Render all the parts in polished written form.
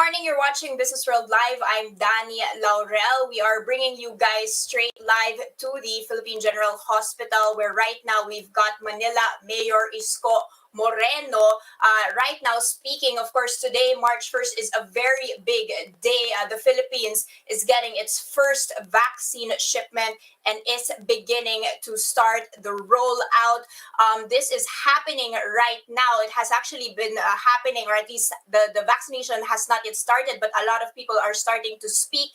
morning. You're watching Business World Live. I'm Danie Laurel. We are bringing you guys straight live to the Philippine General Hospital, where right now we've got Manila Mayor Isko Moreno. Right now speaking, of course, today, March 1st, is a very big day. The Philippines is getting its first vaccine shipment and is beginning to start the rollout. This is happening right now. It has actually been happening, or at least the vaccination has not yet started, but a lot of people are starting to speak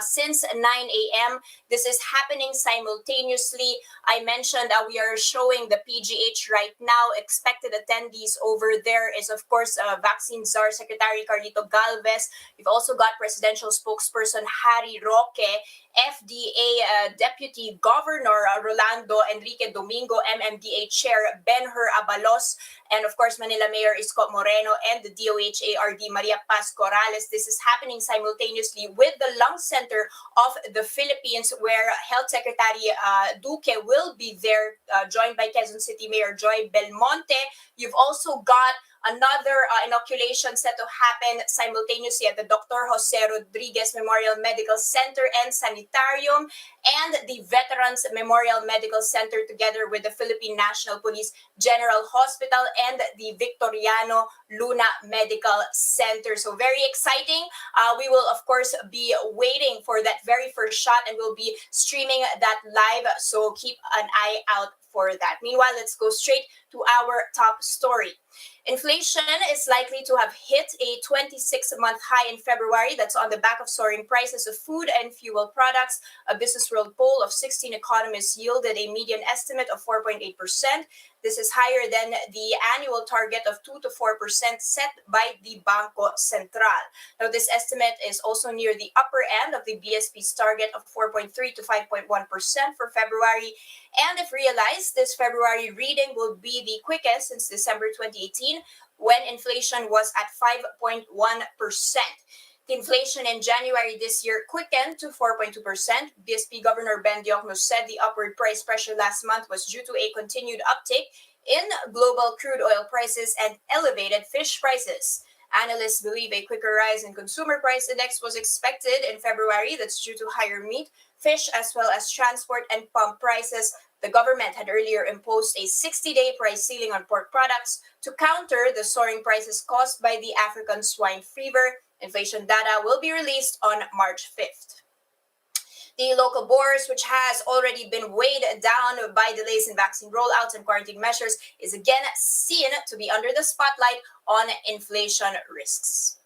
since 9 a.m. This is happening simultaneously. I mentioned we are showing the PGH right now. Expected attendees over there is, of course, Vaccine Czar Secretary Carlito Galvez. We've also got Presidential Spokesperson Harry Roque, FDA Deputy Governor Rolando Enrique Domingo, MMDA Chair Benhur Abalos, and of course Manila Mayor Isko Moreno, and the DOH-ARD Maria Paz Corrales. This is happening simultaneously with the Lung Center of the Philippines, where Health Secretary Duque will be there, joined by Quezon City Mayor Joy Belmonte. You've also got another inoculation set to happen simultaneously at the Dr. Jose Rodriguez Memorial Medical Center and Sanitarium, and the Veterans Memorial Medical Center, together with the Philippine National Police General Hospital and the Victoriano Luna Medical Center. So very exciting. We will, of course, be waiting for that very first shot, and we'll be streaming that live. So keep an eye out for that. Meanwhile, let's go straight to our top story. Inflation is likely to have hit a 26-month high in February. That's on the back of soaring prices of food and fuel products. A Business World poll of 16 economists yielded a median estimate of 4.8%. This is higher than the annual target of 2 to 4% set by the Bangko Sentral. Now, this estimate is also near the upper end of the BSP's target of 4.3 to 5.1% for February. And if realized, this February reading will be the quickest since December 2018, when inflation was at 5.1%. The inflation in January this year quickened to 4.2%. BSP Governor Ben Diokno said the upward price pressure last month was due to a continued uptick in global crude oil prices and elevated fish prices. Analysts believe a quicker rise in consumer price index was expected in February. That's due to higher meat, fish, as well as transport and pump prices. The government had earlier imposed a 60-day price ceiling on pork products to counter the soaring prices caused by the African swine fever. Inflation data will be released on March 5th. The local bourse, which has already been weighed down by delays in vaccine rollouts and quarantine measures, is again seen to be under the spotlight on inflation risks.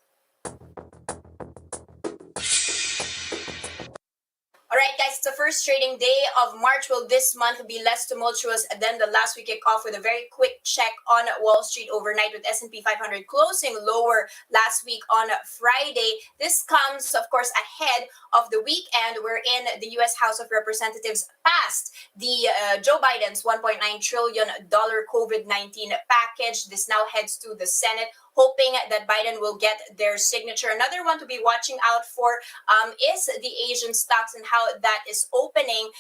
All right, guys, it's the first trading day of March. Will this month be less tumultuous than the last? We kick off with a very quick check on Wall Street overnight, with S&P 500 closing lower last week on Friday. This comes, of course, ahead of the weekend wherein the U.S. House of Representatives passed the Joe Biden's $1.9 trillion COVID-19 package. This now heads to the Senate, hoping that Biden will get their signature. Another one to be watching out for is the Asian stocks and how that is opening.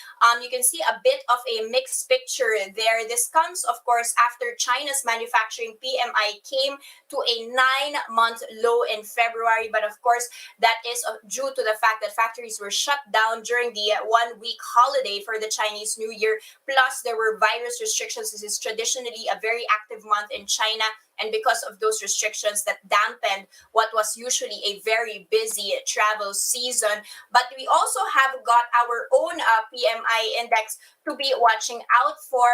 You can see a bit of a mixed picture there. This comes, of course, after China's manufacturing PMI came to a 9-month low in February. But of course, that is due to the fact that factories were shut down during the 1-week holiday for the Chinese New Year. Plus, there were virus restrictions. This is traditionally a very active month in China. And because of those restrictions, that dampened what was usually a very busy travel season. But we also have got our own PMI index to be watching out for.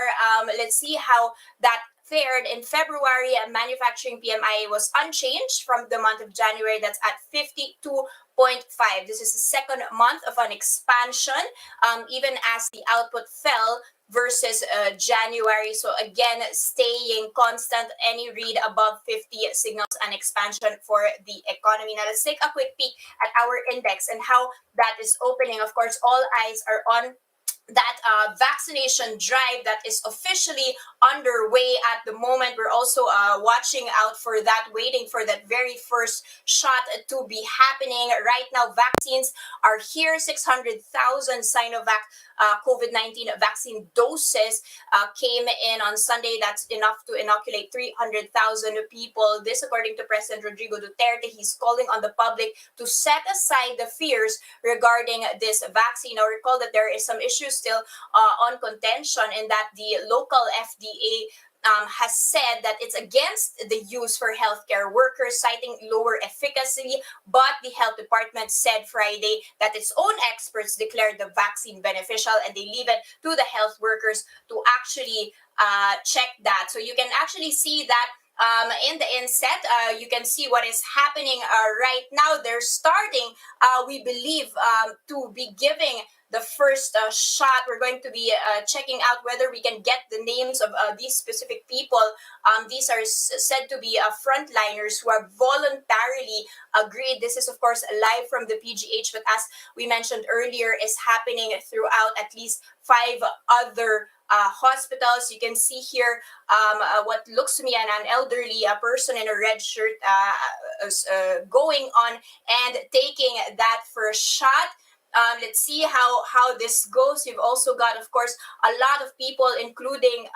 Let's see how that fared in February. Manufacturing PMI was unchanged from the month of January. That's at 52.5. This is the second month of an expansion, even as the output fell versus January. So again, staying constant. Any read above 50 signals an expansion for the economy. Now let's take a quick peek at our index and how that is opening. Of course, all eyes are on that vaccination drive that is officially underway at the moment. We're also watching out for that, waiting for that very first shot to be happening. Right now, vaccines are here. 600,000 Sinovac COVID-19 vaccine doses came in on Sunday. That's enough to inoculate 300,000 people. This, according to President Rodrigo Duterte. He's calling on the public to set aside the fears regarding this vaccine. Now, recall that there is some issues still on contention in that the local FDA has said that it's against the use for healthcare workers, citing lower efficacy. But the health department said Friday that its own experts declared the vaccine beneficial, and they leave it to the health workers to actually check that. So you can actually see that in the inset, you can see what is happening right now. They're starting, we believe, to be giving the first shot. We're going to be checking out whether we can get the names of these specific people. These are said to be frontliners who have voluntarily agreed. This is, of course, live from the PGH, but as we mentioned earlier, is happening throughout at least 5 other hospitals. You can see here what looks to me an elderly person in a red shirt going on and taking that first shot. Let's see how this goes. You've also got, of course, a lot of people, including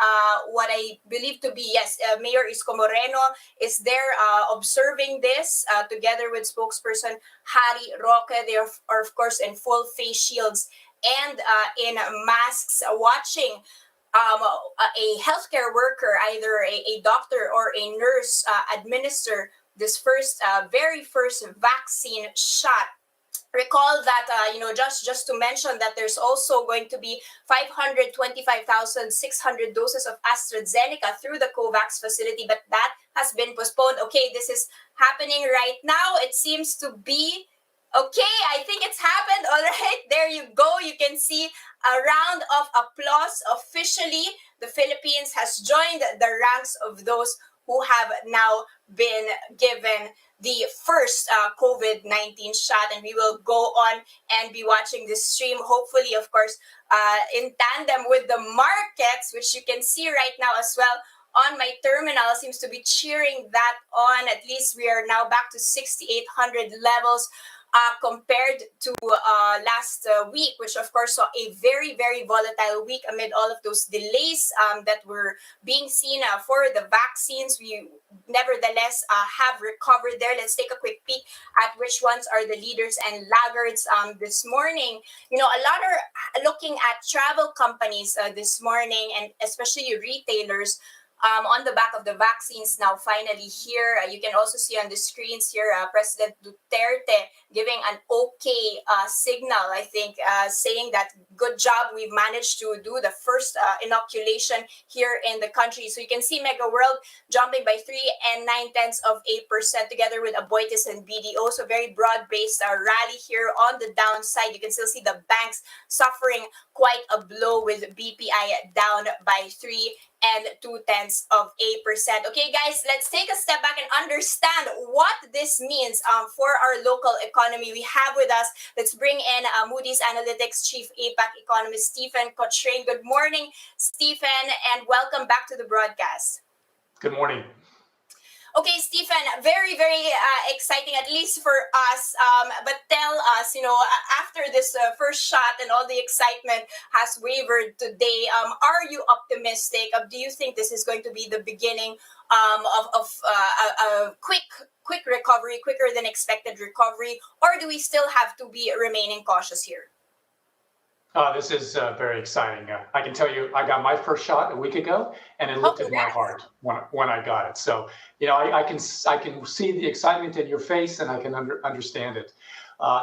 what I believe to be, Mayor Isko Moreno is there observing this together with spokesperson Harry Roque. They are, of course, in full face shields and in masks, watching a healthcare worker, either a doctor or a nurse, administer this very first vaccine shot. Recall that, just to mention that there's also going to be 525,600 doses of AstraZeneca through the COVAX facility, but that has been postponed. Okay, this is happening right now. It seems to be okay. I think it's happened. All right, there you go. You can see a round of applause. Officially, the Philippines has joined the ranks of those who have now been given the first COVID-19 shot, and we will go on and be watching this stream, hopefully, of course, in tandem with the markets, which you can see right now as well on my terminal, seems to be cheering that on. At least we are now back to 6,800 levels. Compared to last week, which of course saw a very, very volatile week amid all of those delays that were being seen for the vaccines. We nevertheless have recovered there. Let's take a quick peek at which ones are the leaders and laggards this morning. A lot are looking at travel companies this morning, and especially retailers. On the back of the vaccines now finally here. You can also see on the screens here President Duterte giving an okay signal, I think, saying that good job, we've managed to do the first inoculation here in the country. So you can see Mega World jumping by 3 9/10% together with Aboitiz and BDO. So very broad-based rally here on the downside. You can still see the banks suffering quite a blow with BPI down by 3 2/10%. Okay, guys, let's take a step back and understand what this means for our local economy. We have with us, let's bring in Moody's Analytics Chief APAC Economist Stephen Cochrane. Good morning, Stephen, and welcome back to the broadcast. Good morning. Okay, Stephen, very, very exciting, at least for us. But tell us, after this first shot and all the excitement has wavered today, are you optimistic? Do you think this is going to be the beginning of a quick recovery, quicker than expected recovery, or do we still have to be remaining cautious here? This is very exciting. I can tell you, I got my first shot a week ago, and it lifted my heart when I got it. So, I can see the excitement in your face, and I can understand it.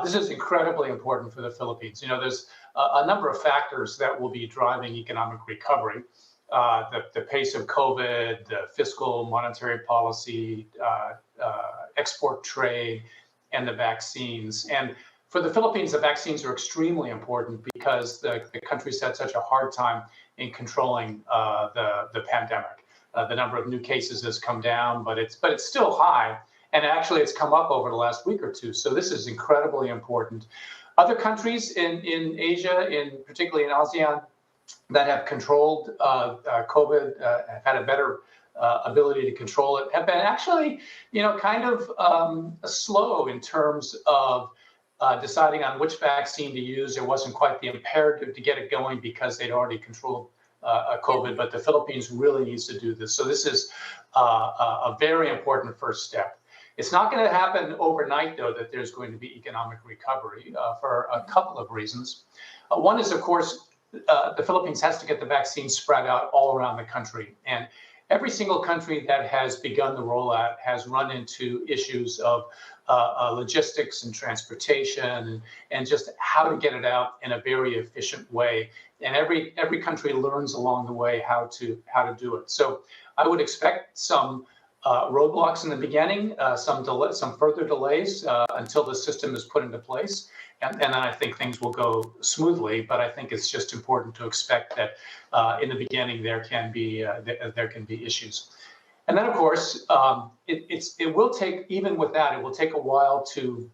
This is incredibly important for the Philippines. There's a number of factors that will be driving economic recovery. The pace of COVID, the fiscal monetary policy, export trade, and the vaccines. And for the Philippines, the vaccines are extremely important because the country's had such a hard time in controlling the pandemic. The number of new cases has come down, but it's still high, and actually it's come up over the last week or two. So this is incredibly important. Other countries in Asia, particularly in ASEAN, that have controlled COVID, have had a better ability to control it, have been actually, kind of slow in terms of deciding on which vaccine to use. There wasn't quite the imperative to get it going because they'd already controlled COVID, but the Philippines really needs to do this. So this is a very important first step. It's not going to happen overnight, though, that there's going to be economic recovery for a couple of reasons. One is, of course, the Philippines has to get the vaccine spread out all around the country. And every single country that has begun the rollout has run into issues of logistics and transportation and just how to get it out in a very efficient way. And every country learns along the way how to do it. So I would expect some roadblocks in the beginning, some further delays until the system is put into place. And then I think things will go smoothly, but I think it's just important to expect that in the beginning there can be issues. And then, of course, it will take, even with that, it will take a while to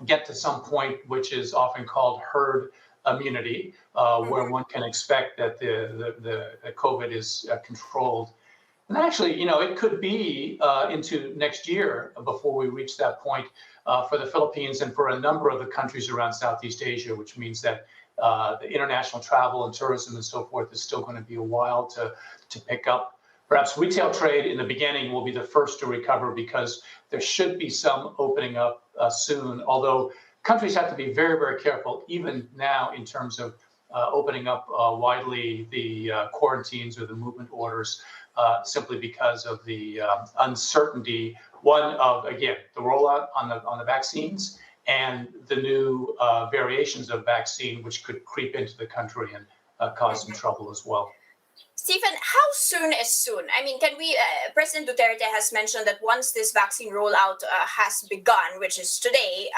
get to some point which is often called herd immunity, where one can expect that the COVID is controlled. And actually, it could be into next year before we reach that point for the Philippines and for a number of the countries around Southeast Asia, which means that the international travel and tourism and so forth is still going to be a while to pick up. Perhaps retail trade in the beginning will be the first to recover because there should be some opening up soon, although countries have to be very, very careful, even now, in terms of opening up widely the quarantines or the movement orders, simply because of the uncertainty, one of, again, the rollout on the vaccines and the new variations of vaccine, which could creep into the country and cause some trouble as well. Stephen, how soon is soon? I mean, President Duterte has mentioned that once this vaccine rollout has begun, which is today,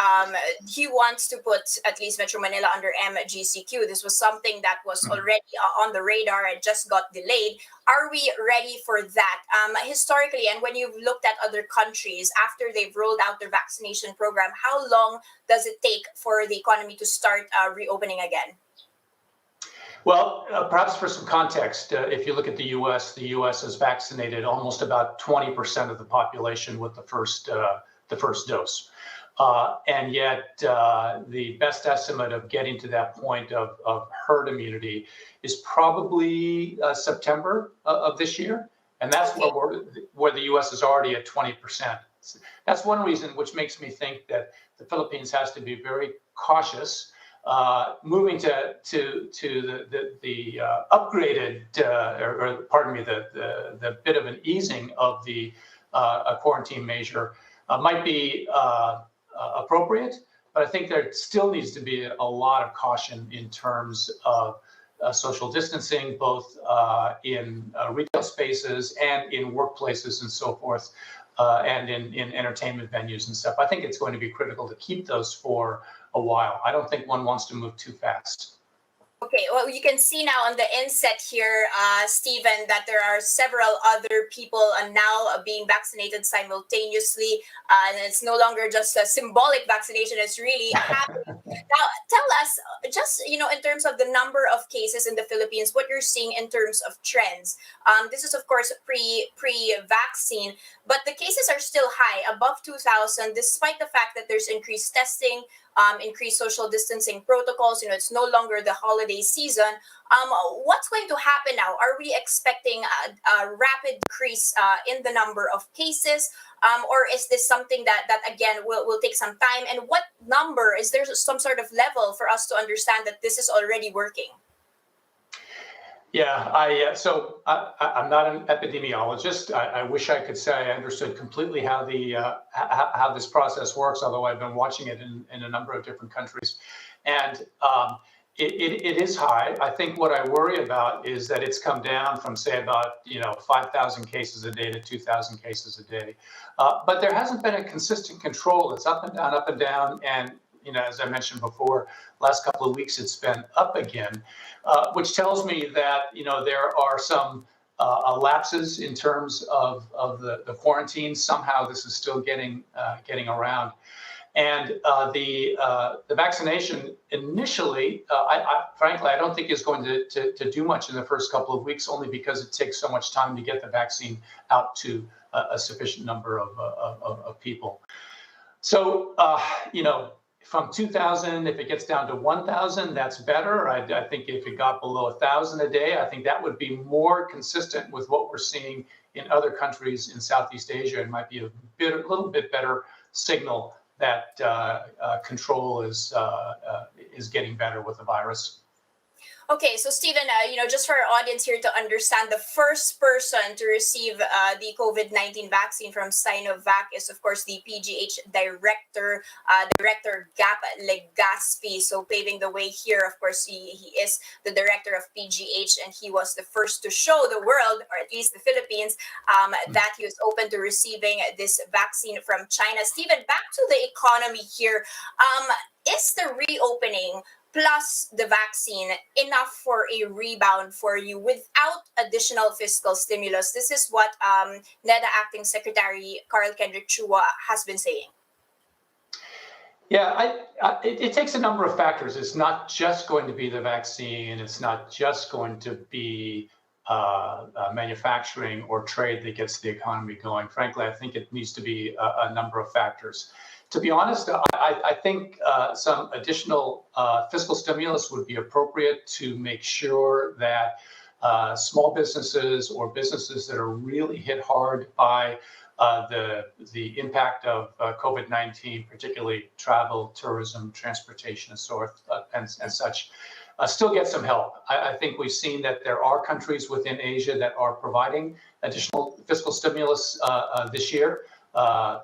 he wants to put at least Metro Manila under MGCQ. This was something that was already on the radar and just got delayed. Are we ready for that? Historically, and when you've looked at other countries, after they've rolled out their vaccination program, how long does it take for the economy to start reopening again? Well, perhaps for some context, if you look at the U.S. has vaccinated almost about 20% of the population with the first dose, and yet the best estimate of getting to that point of herd immunity is probably September of this year, and that's where the U.S. is already at 20%. That's one reason which makes me think that the Philippines has to be very cautious. Moving to the upgraded, or pardon me, the bit of an easing of the quarantine measure might be appropriate, but I think there still needs to be a lot of caution in terms of social distancing, both in retail spaces and in workplaces and so forth, and in entertainment venues and stuff. I think it's going to be critical to keep those for a while. I don't think one wants to move too fast. Okay, well, you can see now on the inset here, Stephen, that there are several other people now being vaccinated simultaneously. And it's no longer just a symbolic vaccination, it's really happening. Now, tell us, just, in terms of the number of cases in the Philippines, what you're seeing in terms of trends. This is, of course, pre-vaccine, but the cases are still high, above 2,000, despite the fact that there's increased testing, increased social distancing protocols. It's no longer the holiday season. What's going to happen now? Are we expecting a rapid decrease in the number of cases? Or is this something that again, will take some time? And what number, is there some sort of level for us to understand that this is already working? Yeah, I'm not an epidemiologist. I wish I could say I understood completely how how this process works, although I've been watching it in a number of different countries. And it is high. I think what I worry about is that it's come down from, say, about 5,000 cases a day to 2,000 cases a day. But there hasn't been a consistent control. It's up and down, and as I mentioned before, last couple of weeks it's been up again, which tells me that there are some lapses in terms of the quarantine. Somehow this is still getting around, and the vaccination initially, frankly, I don't think is going to do much in the first couple of weeks, only because it takes so much time to get the vaccine out to a sufficient number of people. So from 2,000, if it gets down to 1,000, that's better. I think if it got below 1,000 a day, I think that would be more consistent with what we're seeing in other countries in Southeast Asia. It might be a little bit better signal that control is getting better with the virus. Okay, so Stephen, just for our audience here to understand, the first person to receive the COVID-19 vaccine from Sinovac is, of course, the PGH director, Gap Legaspi. So paving the way here, of course, he is the director of PGH, and he was the first to show the world, or at least the Philippines, that he was open to receiving this vaccine from China. Stephen, back to the economy here. Is the reopening plus the vaccine enough for a rebound for you without additional fiscal stimulus? This is what NEDA Acting Secretary Carl Kendrick Chua has been saying. Yeah, it takes a number of factors. It's not just going to be the vaccine. It's not just going to be manufacturing or trade that gets the economy going. Frankly, I think it needs to be a number of factors. To be honest, I think some additional fiscal stimulus would be appropriate to make sure that small businesses or businesses that are really hit hard by the impact of COVID-19, particularly travel, tourism, transportation, and such, still get some help. I think we've seen that there are countries within Asia that are providing additional fiscal stimulus this year.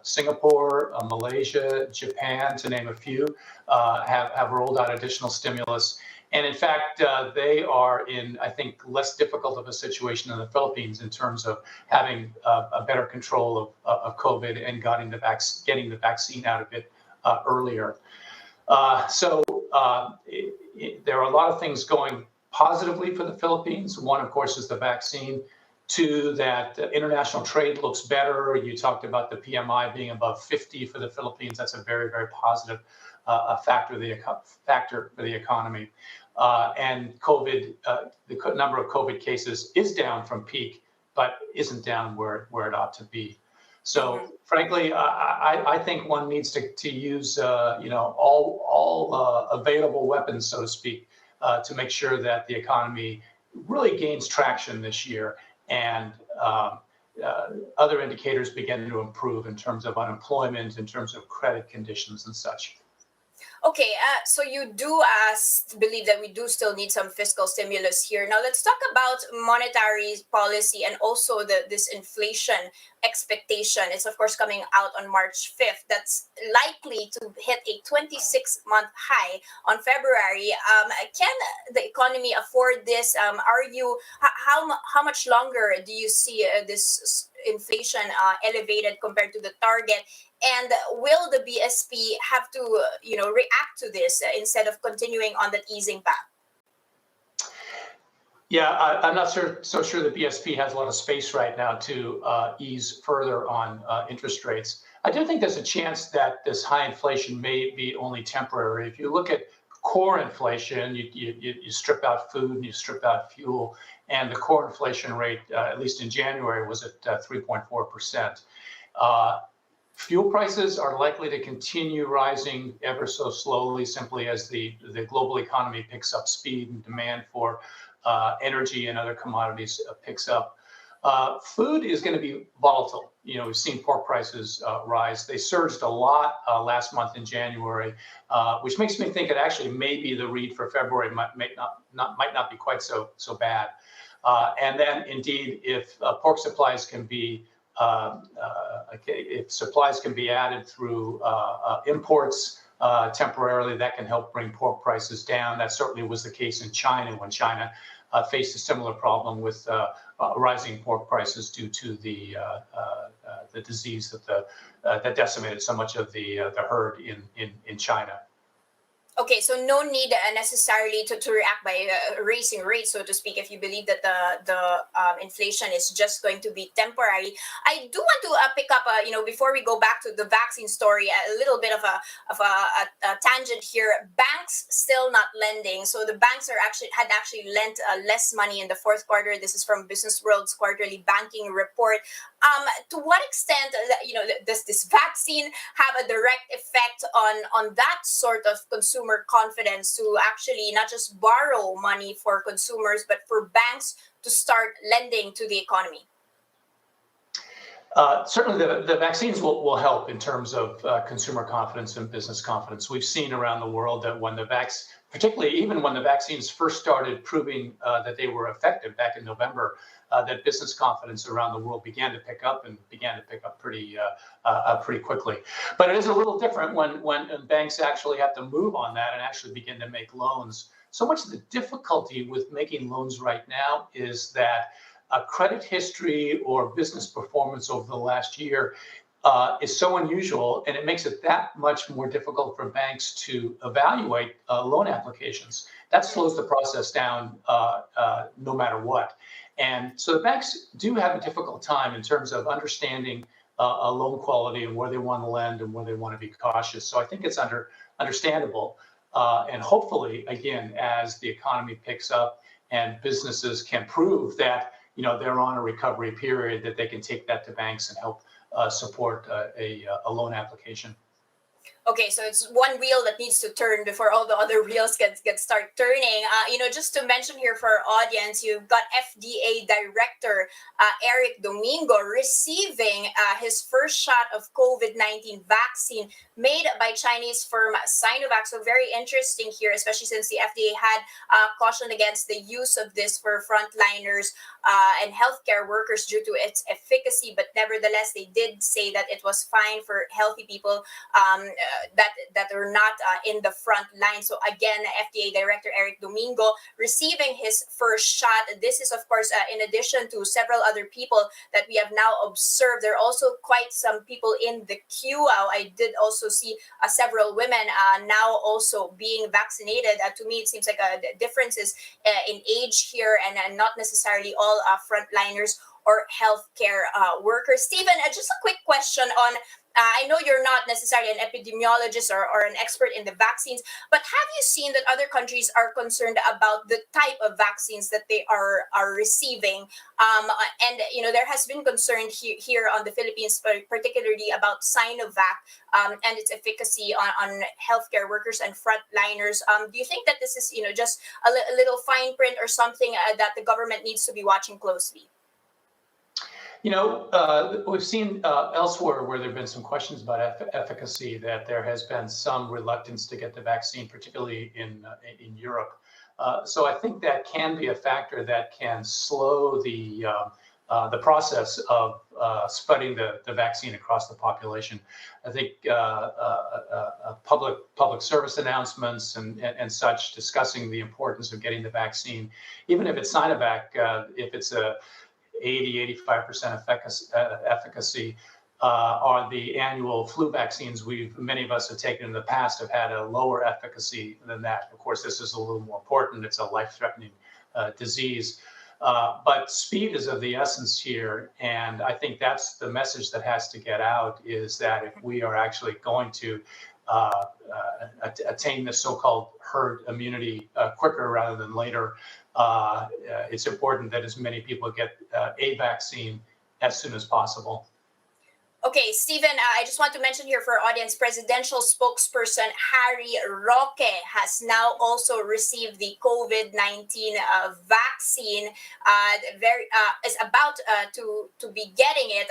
Singapore, Malaysia, Japan, to name a few, have rolled out additional stimulus. And in fact, they are in, I think, less difficult of a situation than the Philippines in terms of having a better control of COVID and getting the vaccine out of it earlier. So there are a lot of things going positively for the Philippines. One, of course, is the vaccine. Two, that international trade looks better. You talked about the PMI being above 50 for the Philippines. That's a very, very positive factor for the economy. And COVID, the number of COVID cases is down from peak, but isn't down where it ought to be. So, frankly, I think one needs to use all available weapons, so to speak, to make sure that the economy really gains traction this year, and other indicators begin to improve in terms of unemployment, in terms of credit conditions and such. Okay, so you do believe that we do still need some fiscal stimulus here. Now let's talk about monetary policy and also this inflation expectation. It's of course coming out on March 5th. That's likely to hit a 26-month high on February. Can the economy afford this? How much longer do you see this inflation elevated compared to the target? And will the BSP have to, react to this instead of continuing on that easing path? Yeah, I'm not so sure the BSP has a lot of space right now to ease further on interest rates. I do think there's a chance that this high inflation may be only temporary. If you look at core inflation, you strip out food and you strip out fuel, and the core inflation rate, at least in January, was at 3.4%. Fuel prices are likely to continue rising ever so slowly, simply as the global economy picks up speed and demand for energy and other commodities picks up. Food is going to be volatile. We've seen pork prices rise. They surged a lot last month in January, which makes me think it actually maybe the read for February might not be quite so bad. And then, indeed, if pork supplies can be if supplies can be added through imports temporarily, that can help bring pork prices down. That certainly was the case in China when China faced a similar problem with rising pork prices due to the disease that decimated so much of the herd in China. Okay, so no need necessarily to react by raising rates, so to speak, if you believe that the inflation is just going to be temporary. I do want to pick up, before we go back to the vaccine story, a little bit of a tangent here. Banks still not lending, so the banks had actually lent less money in the fourth quarter. This is from Business World's quarterly banking report. To what extent, does this vaccine have a direct effect on that sort of consumer confidence to actually not just borrow money for consumers, but for banks to start lending to the economy? Certainly, the vaccines will help in terms of consumer confidence and business confidence. We've seen around the world that particularly even when the vaccines first started proving that they were effective back in November, that business confidence around the world began to pick up pretty quickly. But it is a little different when banks actually have to move on that and actually begin to make loans. So much of the difficulty with making loans right now is that credit history or business performance over the last year is so unusual, and it makes it that much more difficult for banks to evaluate loan applications. That slows the process down no matter what. And so the banks do have a difficult time in terms of understanding a loan quality and where they want to lend and where they want to be cautious. So I think it's understandable. And hopefully, again, as the economy picks up and businesses can prove that they're on a recovery period, that they can take that to banks and help support a loan application. Okay, so it's one wheel that needs to turn before all the other wheels get start turning. Just to mention here for our audience, you've got FDA Director Eric Domingo receiving his first shot of COVID-19 vaccine made by Chinese firm Sinovac. So very interesting here, especially since the FDA had cautioned against the use of this for frontliners and healthcare workers due to its efficacy. But nevertheless, they did say that it was fine for healthy people that are not in the front line. So again, FDA Director Eric Domingo receiving his first shot. This is, of course, in addition to several other people that we have now observed. There are also quite some people in the queue. I did also see several women now also being vaccinated. To me, it seems like differences in age here, and not necessarily all frontliners or healthcare workers. Stephen, just a quick question on I know you're not necessarily an epidemiologist or an expert in the vaccines, but have you seen that other countries are concerned about the type of vaccines that they are receiving? And there has been concern here on the Philippines, particularly about Sinovac and its efficacy on healthcare workers and frontliners. Do you think that this is just a little fine print or something that the government needs to be watching closely? We've seen elsewhere where there have been some questions about efficacy that there has been some reluctance to get the vaccine, particularly in Europe. So I think that can be a factor that can slow the process of spreading the vaccine across the population. I think public service announcements and such discussing the importance of getting the vaccine, even if it's Sinovac, if it's a 80-85% efficacy on the annual flu vaccines many of us have taken in the past have had a lower efficacy than that. Of course, this is a little more important. It's a life-threatening disease. But speed is of the essence here. And I think that's the message that has to get out, is that if we are actually going to attain the so-called herd immunity quicker rather than later, it's important that as many people get a vaccine as soon as possible. Okay, Stephen, I just want to mention here for our audience, presidential spokesperson Harry Roque has now also received the COVID-19 vaccine. Is about to be getting it.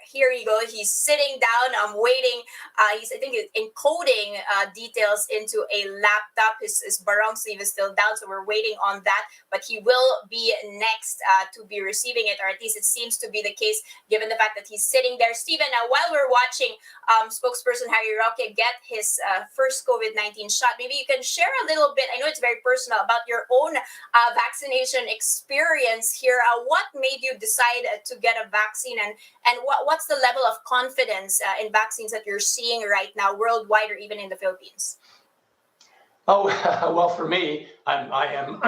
Here you go. He's sitting down. I'm waiting. I think encoding details into a laptop. His barong sleeve is still down, so we're waiting on that. But he will be next to be receiving it, or at least it seems to be the case, given the fact that he's sitting there. Stephen, while we're watching spokesperson Harry Roque get his first COVID-19 shot, maybe you can share a little bit, I know it's very personal, about your own vaccination experience here. What made you decide to get a vaccine, and what's the level of confidence in vaccines that you're seeing right now worldwide or even in the Philippines? Oh, well, for me, I am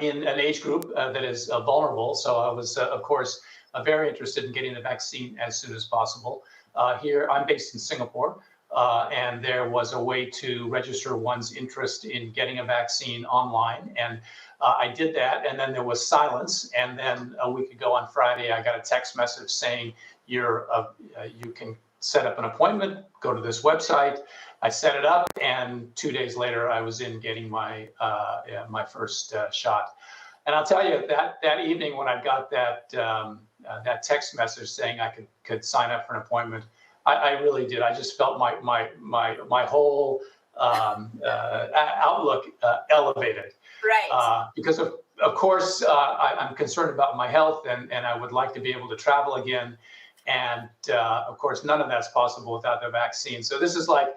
in an age group that is vulnerable. So I was, of course, very interested in getting the vaccine as soon as possible. Here, I'm based in Singapore, and there was a way to register one's interest in getting a vaccine online. And I did that, and then there was silence. And then a week ago on Friday, I got a text message saying, you can set up an appointment, go to this website. I set it up, and 2 days later, I was in getting my first shot. And I'll tell you that evening when I got that text message saying I could sign up for an appointment, I really did. I just felt my whole outlook elevated. Right. Because of course I'm concerned about my health, and I would like to be able to travel again. And of course, none of that's possible without the vaccine. So this is like,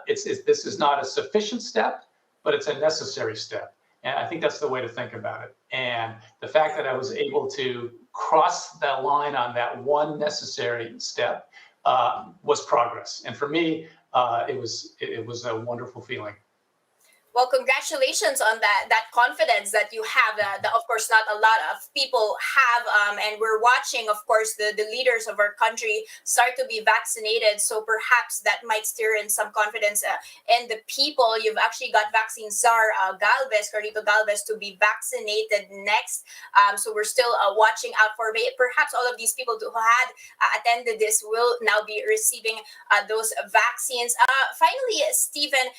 this is not a sufficient step, but it's a necessary step. And I think that's the way to think about it. And the fact that I was able to cross that line on that one necessary step was progress. And for me, it was a wonderful feeling. Well, congratulations on that confidence that you have. That of course not a lot of people have, and we're watching, of course, the leaders of our country start to be vaccinated. So perhaps that might stir in some confidence in the people. You've actually got vaccine czar Carlito Galvez, to be vaccinated next. So we're still watching out for perhaps all of these people who had attended this will now be receiving those vaccines. Finally, Stephen,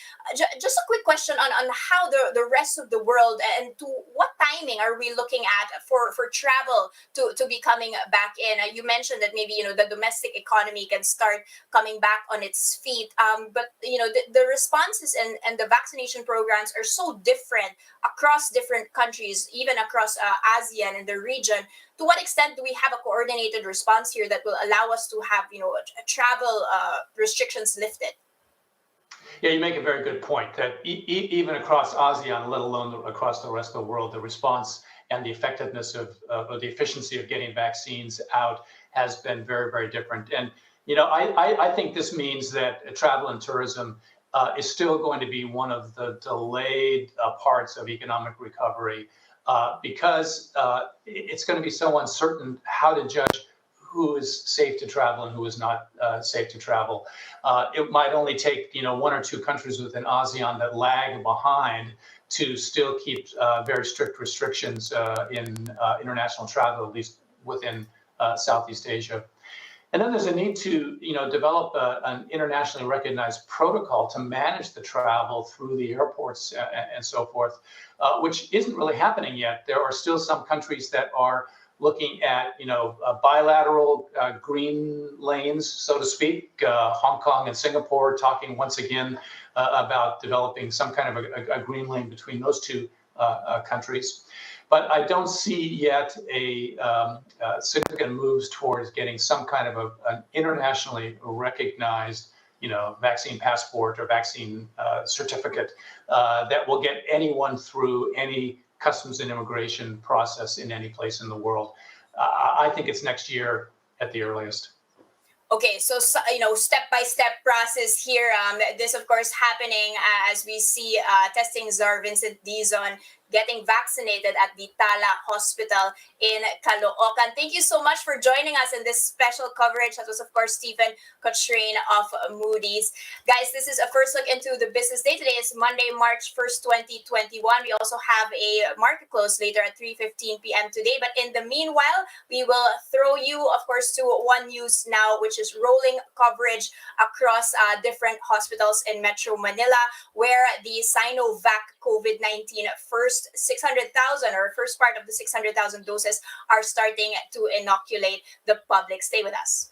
just a quick question on how the rest of the world, and to what timing are we looking at for travel to be coming back in? You mentioned that maybe the domestic economy can start coming back on its feet, but the responses and the vaccination programs are so different across different countries, even across ASEAN and the region. To what extent do we have a coordinated response here that will allow us to have travel restrictions lifted? Yeah, you make a very good point that even across ASEAN, let alone across the rest of the world, the response and the effectiveness of the efficiency of getting vaccines out has been very, very different. And I think this means that travel and tourism is still going to be one of the delayed parts of economic recovery because it's going to be so uncertain how to judge who is safe to travel and who is not safe to travel. It might only take one or two countries within ASEAN that lag behind to still keep very strict restrictions in international travel, at least within Southeast Asia. And then there's a need to develop an internationally recognized protocol to manage the travel through the airports and so forth, which isn't really happening yet. There are still some countries that are looking at bilateral green lanes, so to speak. Hong Kong and Singapore talking once again about developing some kind of a green lane between those two countries. But I don't see yet a significant moves towards getting some kind of an internationally recognized vaccine passport or vaccine certificate that will get anyone through any customs and immigration process in any place in the world. I think it's next year at the earliest. Okay, so step-by-step process here. This, of course, happening as we see testing czar Vincent Dizon getting vaccinated at the Tala Hospital in Caloocan. Thank you so much for joining us in this special coverage. That was, of course, Stephen Cochrane of Moody's. Guys, this is a first look into the business day. Today is Monday, March 1st, 2021. We also have a market close later at 3:15 p.m. today. But in the meanwhile, we will throw you, of course, to One News Now, which is rolling coverage across different hospitals in Metro Manila, where the Sinovac COVID-19 first 600,000 or first part of the 600,000 doses are starting to inoculate the public. Stay with us.